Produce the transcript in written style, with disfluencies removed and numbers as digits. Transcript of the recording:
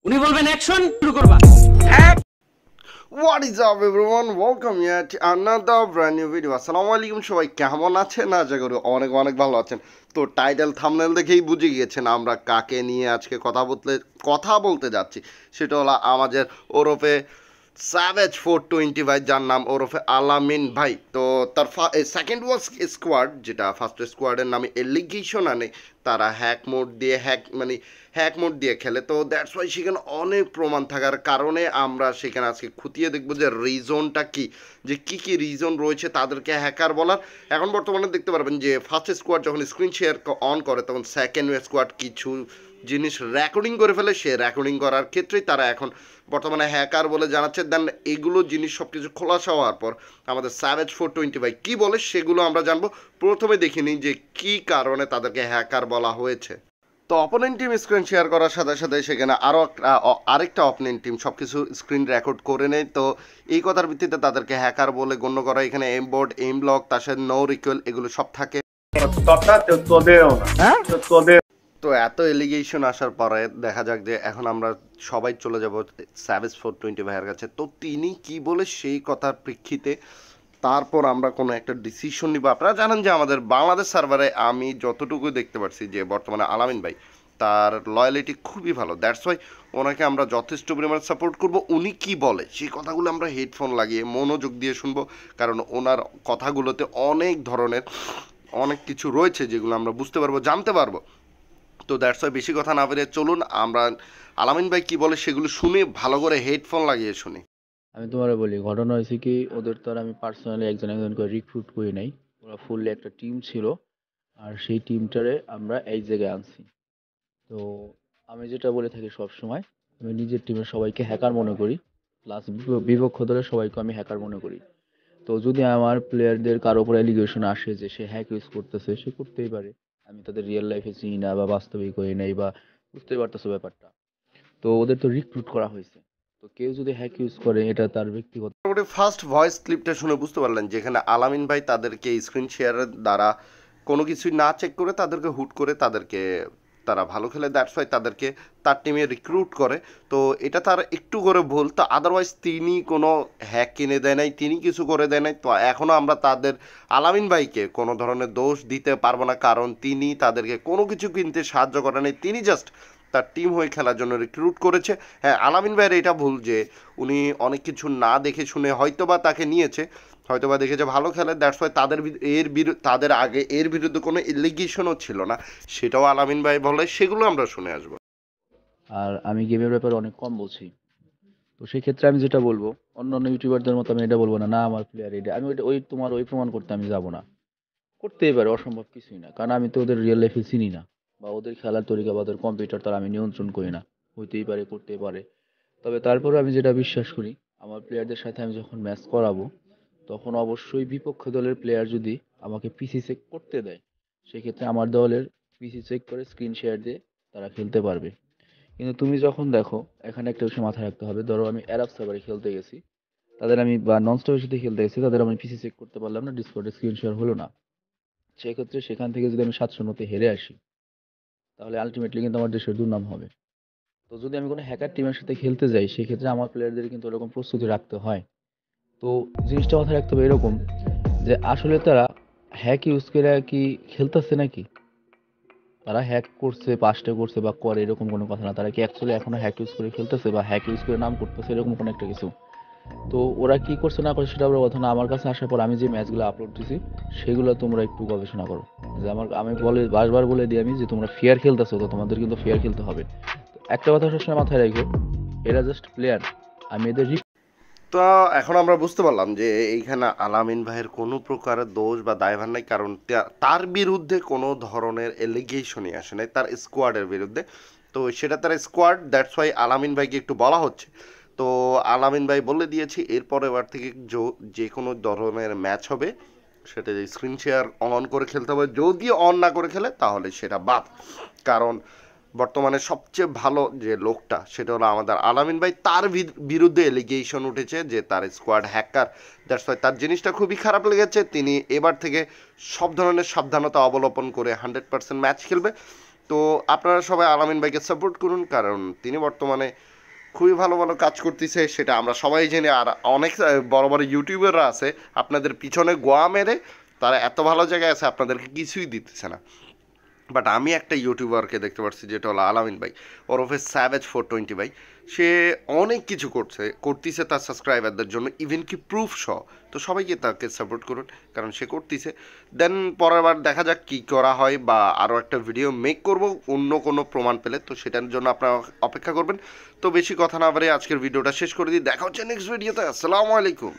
উনি বলবেন অ্যাকশন শুরু করবা। What is up everyone? Welcome here to another brand new video. আসসালামু আলাইকুম সবাই, কেমন আছেন? আশা করি অনেক অনেক ভালো আছেন। তো টাইটেল থাম্বনেল দেখেই বুঝে গিয়েছেন আমরা কাকে নিয়ে আজকে কথা বলতে যাচ্ছি। সেটা হলো আমাদের ওরফে স্যাভেজ 420 ভাই, যার নাম ওরফে আলামিন ভাই। তো তার সেকেন্ড ওয়াজ স্কোয়াড, যেটা ফার্স্ট স্কোয়াডের নামে এলিগেশন আনে তারা হ্যাক মোড দিয়ে খেলে। তো দ্যাটস ওয়াই সেখানে অনেক প্রমাণ থাকার কারণে আমরা সেখানে আজকে খুঁটিয়ে দেখবো যে রিজনটা কি, যে কী কী রিজন রয়েছে তাদেরকে হ্যাকার বলার। এখন বর্তমানে দেখতে পারবেন যে ফার্স্ট স্কোয়াড যখন স্ক্রিন শেয়ার অন করে তখন সেকেন্ড স্কোয়াড কিছু জিনিস রেকর্ডিং করে ফেলে। সে রেকর্ডিং করার ক্ষেত্রেই তারা এখন বর্তমানে হ্যাকার বলে জানাচ্ছে। দেন এগুলো জিনিস সব কিছু খোলাসা হওয়ার পর আমাদের স্যাভেজ 420 ভাই কী বলে সেগুলো আমরা জানবো। প্রথমে দেখে নিই যে কী কারণে তাদেরকে হ্যাকার বলা হয়েছে। তো অপোনেন্ট টিম স্ক্রিন শেয়ার করার সাথে সাথে সেখানে আরেকটা অপোনেন্ট টিম সব কিছু স্ক্রিন রেকর্ড করে নেয়। তো এই কথার ভিত্তিতে তাদেরকে হ্যাকার বলে গণ্য করা। এখানে এম বোর্ড, এম ব্লক, তার সাথে নো রিকুয়েল এগুলো সব থাকে। তো এত এলিগেশন আসার পরে দেখা যাক যে এখন আমরা সবাই চলে যাব স্যাভেজ 420 ভাইয়ের কাছে। তো তিনি কি বলে সেই কথার প্রেক্ষিতে তারপর আমরা কোনো একটা ডিসিশন নিব। আপনারা জানেন যে আমাদের বাংলাদেশ সার্ভারে আমি যতটুকু দেখতে পাচ্ছি যে বর্তমানে আলামিন ভাই তার লয়ালিটি খুবই ভালো। দ্যাটস ওয়াই ওনাকে আমরা যথেষ্ট পরিমাণে সাপোর্ট করব। উনি কি বলে সেই কথাগুলো আমরা হেডফোন লাগিয়ে মনোযোগ দিয়ে শুনবো, কারণ ওনার কথাগুলোতে অনেক কিছু রয়েছে যেগুলো আমরা বুঝতে পারবো, জানতে পারবো। তো দ্যাটস ওয়াই বেশি কথা না বেরিয়ে চলুন আমরা আলামিন ভাই কি বলে সেগুলো শুনে ভালো করে হেডফোন লাগিয়ে শুনি। আমি তোমারে বলি, ঘটনা হয়েছে কি, ওদের তো আর আমি পার্সোনালি একজন একজন করে রিক্রুট করি নাই। ওরা ফুললি একটা টিম ছিল, আর সেই টিমটারে আমরা এই জায়গায় আনছি। তো আমি যেটা বলে থাকি সব সময়, আমি নিজের টিমের সবাইকে হ্যাকার মনে করি, প্লাস বিপক্ষ দলের সবাইকে আমি হ্যাকার মনে করি। তো যদি আমার প্লেয়ারদের কারো উপর অ্যালিগেশন আসে যে সে হ্যাক ইউজ করতেছে, সে করতেই পারে। আমি তাদের রিয়েল লাইফে চিনি না বা বাস্তবিক করি নাই, বা বুঝতেই পারতেছো ব্যাপারটা। তো ওদের তো রিক্রুট করা হয়েছে। তো কেউ যদি হ্যাক ইউজ করে, এটা তার ব্যক্তিগত। মোটামুটি ফার্স্ট ভয়েস ক্লিপটা শুনে বুঝতে পারলেন যেখানে আলামিন ভাই তাদেরকে স্ক্রিন শেয়ারের দ্বারা কোনো কিছুই না চেক করে তাদেরকে হুট করে তারা ভালো খেলে, দ্যাটস ওয়াই তাদেরকে তার টিমে রিক্রুট করে। তো এটা তার একটু করে ভুল। তো আদারওয়াইজ তিনি কোনো হ্যাক কিনে দেয় নাই, তিনি কিছু করে দেয় নাই। তো এখনও আমরা আলামিন ভাইকে কোনো ধরনের দোষ দিতে পারবো না, কারণ তিনি তাদেরকে কোনো কিছু কিনতে সাহায্য করে নাই। তিনি জাস্ট তার টিম হয়ে খেলার জন্য রিক্রুট করেছে। হ্যাঁ, আলামিন ভাইয়ের এটা ভুল যে উনি অনেক কিছু না দেখে শুনে হয়তোবা তাকে নিয়েছে, হয়তোবা দেখেছে ভালো খেলে। দ্যাটস ওয়াই তাদের আগে এর বিরুদ্ধে কোনো এলিগেশনও ছিল না, সেটাও আলামিন ভাই বলে, সেগুলো আমরা শুনে আসবো। আর আমি গেমের ব্যাপারে অনেক কম বলছি। তো সেই ক্ষেত্রে আমি যেটা বলবো, অন্যান্য ইউটিউবারদের মতো আমি এটা বলবো না, না আমার প্লেয়ার এটা, আমি ওই প্রমাণ করতে আমি যাব না। করতেই পারে, অসম্ভব কিছুই না, কারণ আমি তো ওদের রিয়েল লাইফে চিনি না, বা ওদের খেলার তরিকা বা ওদের কম্পিউটার তার আমি নিয়ন্ত্রণ করি না। হইতেই পারে, করতেই পারে। তবে তারপরে আমি যেটা বিশ্বাস করি, আমার প্লেয়ারদের সাথে আমি যখন ম্যাচ করাবো, তখন অবশ্যই বিপক্ষ দলের প্লেয়ার যদি আমাকে পিসি চেক করতে দেয়, সেক্ষেত্রে আমার দলের পিসি চেক করে স্ক্রিন শেয়ার দিয়ে তারা খেলতে পারবে। কিন্তু তুমি যখন দেখো, এখানে একটা বিষয় মাথায় রাখতে হবে, ধরো আমি অ্যারাব সার্ভারে খেলতে গেছি, তাদের আমি বা নন স্টপের সাথে খেলতে গেছি, তাদের আমি পিসি চেক করতে পারলাম না, ডিসকর্ডে স্ক্রিন শেয়ার হলো না। সেক্ষেত্রে সেখান থেকে যদি আমি 7-0 হেরে আসি, তাহলে আলটিমেটলি কিন্তু আমার দেশের দুর্নাম হবে। তো যদি আমি কোনো হ্যাকার টিমের সাথে খেলতে যাই, সেক্ষেত্রে আমার প্লেয়ারদের কিন্তু ওরকম প্রস্তুতি রাখতে হয়। তো জিনিসটা মাথায় রাখতে হবে এরকম, যে আসলে তারা হ্যাক ইউজ করে কি খেলতেছে নাকি, তারা হ্যাক করছে, পাস্টে করছে বা করে, এরকম কোনো কথা না। তারা কি অ্যাকচুয়ালি এখনো হ্যাক ইউজ করে খেলতেছে বা হ্যাক ইউজ করে নাম করতেছে, এরকম কোনো একটা কিছু। তো ওরা কি করছে না করছে সেটা বড় কথা না। আমার কাছে আসার পর আমি যে ম্যাচগুলো আপলোড দিছি, সেগুলো তোমরা একটু গবেষণা করো। যে আমি বারবার বলে দিই আমি, যে তোমরা ফেয়ার খেলতেছো, তো তোমাদের কিন্তু ফেয়ার খেলতে হবে। তো একটা কথা সবসময় মাথায় রাখো, এরা জাস্ট প্লেয়ার। আমি এদের তো এখন আমরা বুঝতে পারলাম যে এইখানে আলামিন ভাইয়ের কোনো প্রকারের দোষ বা দায়ভার নাই, কারণ তার বিরুদ্ধে কোনো ধরনের এলিগেশনই আসে নাই তার স্কোয়াডের বিরুদ্ধে। তো সেটা তার স্কোয়াড, দ্যাটস ওয়াই আলামিন ভাইকে একটু বলা হচ্ছে। তো আলামিন ভাই বলে দিয়েছি এরপরে এবার থেকে যে কোনো ধরনের ম্যাচ হবে সেটা স্ক্রিন শেয়ার অন করে খেলতে হবে। যদি অন না করে খেলে তাহলে সেটা বাদ, কারণ বর্তমানে সবচেয়ে ভালো যে লোকটা সেটা হলো আমাদের আলামিন ভাই। তার বিরুদ্ধে এলিগেশন উঠেছে যে তার স্কোয়াড হ্যাকার। দ্যাটস ওয়াই তার জিনিসটা খুবই খারাপ লেগেছে। তিনি এবার থেকে সব ধরনের সাবধানতা অবলম্বন করে 100% ম্যাচ খেলবে। তো আপনারা সবাই আলামিন ভাইকে সাপোর্ট করুন, কারণ তিনি বর্তমানে খুবই ভালো ভালো কাজ করতেছে, সেটা আমরা সবাই জানি। আর অনেক বড় বড় ইউটিউবাররা আছে আপনাদের পিছনে গোয়া মেরে, তারা এত ভালো জায়গায় আছে আপনাদেরকে কিছুই দিতেছে না। বাট আমি একটা ইউটিউবারকে দেখতে পাচ্ছি, যেটা হলো আলামিন ভাই ওরফে Savage420 ভাই। সে অনেক কিছু করতেছে তার সাবস্ক্রাইবারদের জন্য, ইভেন কি প্রুফ সহ। তো সবাইকে তাকে সাপোর্ট করুন, কারণ সে করতেছে। দেন পরের বার দেখা যাক কী করা হয়, বা আরও একটা ভিডিও মেক করব অন্য কোনো প্রমাণ পেলে, তো সেটার জন্য আপনারা অপেক্ষা করবেন। তো বেশি কথা না বাড়িয়ে আজকের ভিডিওটা শেষ করে দিই, দেখা হচ্ছে নেক্সট ভিডিওতে। আসসালামু আলাইকুম।